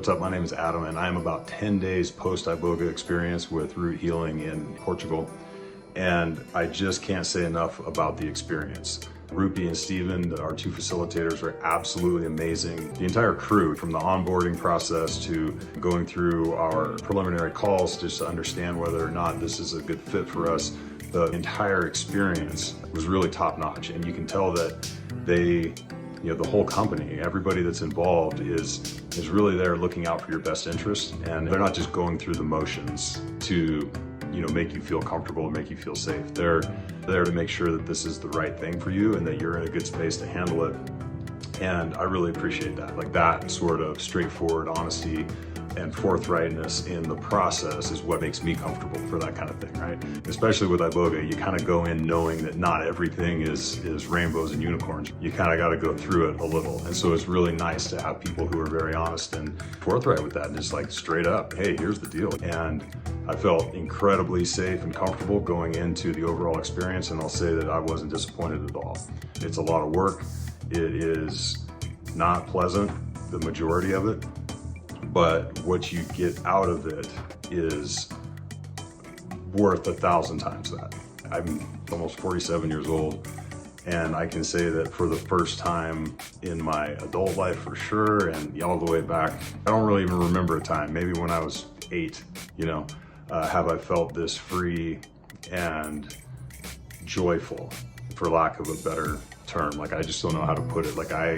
What's up? My name is Adam, and I am about 10 days post-iboga experience with root healing in Portugal. And I just can't say enough about the experience. Rupi and Steven, our two facilitators, are absolutely amazing. The entire crew, from the onboarding process to going through our preliminary calls just to understand whether or not this is a good fit for us, the entire experience was really top-notch. And you can tell that they, the whole company, everybody that's involved is really there looking out for your best interest, and they're not just going through the motions to make you feel comfortable, make you feel safe. They're there to make sure that this is the right thing for you and that you're in a good space to handle it. And I really appreciate that. Like, that sort of straightforward honesty and forthrightness in the process is what makes me comfortable for that kind of thing, right? Especially with iboga, you kind of go in knowing that not everything is rainbows and unicorns. You kind of got to go through it a little. And so it's really nice to have people who are very honest and forthright with that, and just like straight up, hey, here's the deal. And I felt incredibly safe and comfortable going into the overall experience, and I'll say that I wasn't disappointed at all. It's a lot of work. It is not pleasant, the majority of it, but what you get out of it is worth 1,000 times that. I'm almost 47 years old, and I can say that for the first time in my adult life for sure, and all the way back, I don't really even remember a time, maybe when I was 8, have I felt this free and joyful, for lack of a better term. Like, I just don't know how to put it. Like, I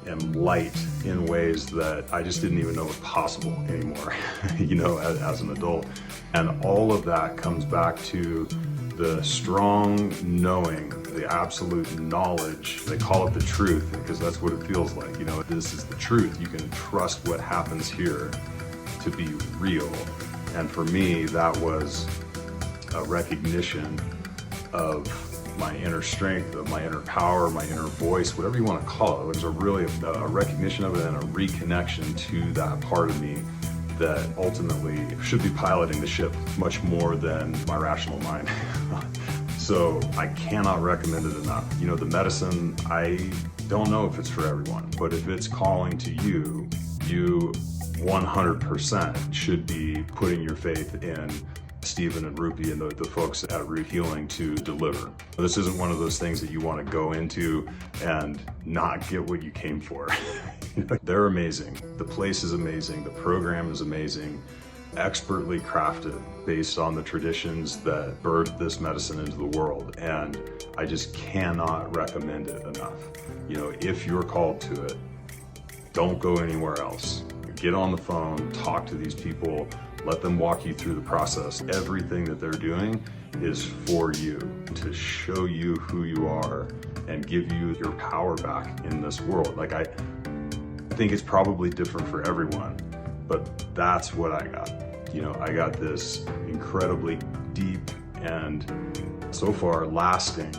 am light in ways that I just didn't even know was possible anymore, as an adult. And all of that comes back to the strong knowing, the absolute knowledge. They call it the truth because that's what it feels like. This is the truth. You can trust what happens here to be real. And for me, that was a recognition of my inner strength, of my inner power, my inner voice, whatever you want to call it. It was a recognition of it and a reconnection to that part of me that ultimately should be piloting the ship much more than my rational mind. So I cannot recommend it enough. The medicine, I don't know if it's for everyone, but if it's calling to you, you 100% should be putting your faith in Steven and Rupi and the folks at Root Healing to deliver. This isn't one of those things that you want to go into and not get what you came for. They're amazing. The place is amazing. The program is amazing. Expertly crafted based on the traditions that birthed this medicine into the world. And I just cannot recommend it enough. If you're called to it, don't go anywhere else. Get on the phone, talk to these people, let them walk you through the process. Everything that they're doing is for you, to show you who you are and give you your power back in this world. Like, I think it's probably different for everyone, but that's what I got. I got this incredibly deep and so far lasting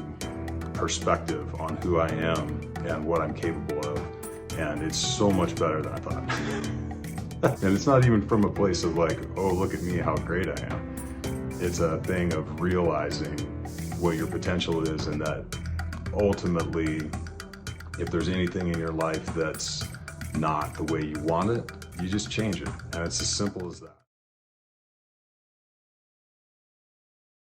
perspective on who I am and what I'm capable of. And it's so much better than I thought. And it's not even from a place of like, oh, look at me, how great I am. It's a thing of realizing what your potential is, and that ultimately, if there's anything in your life that's not the way you want it, you just change it. And it's as simple as that.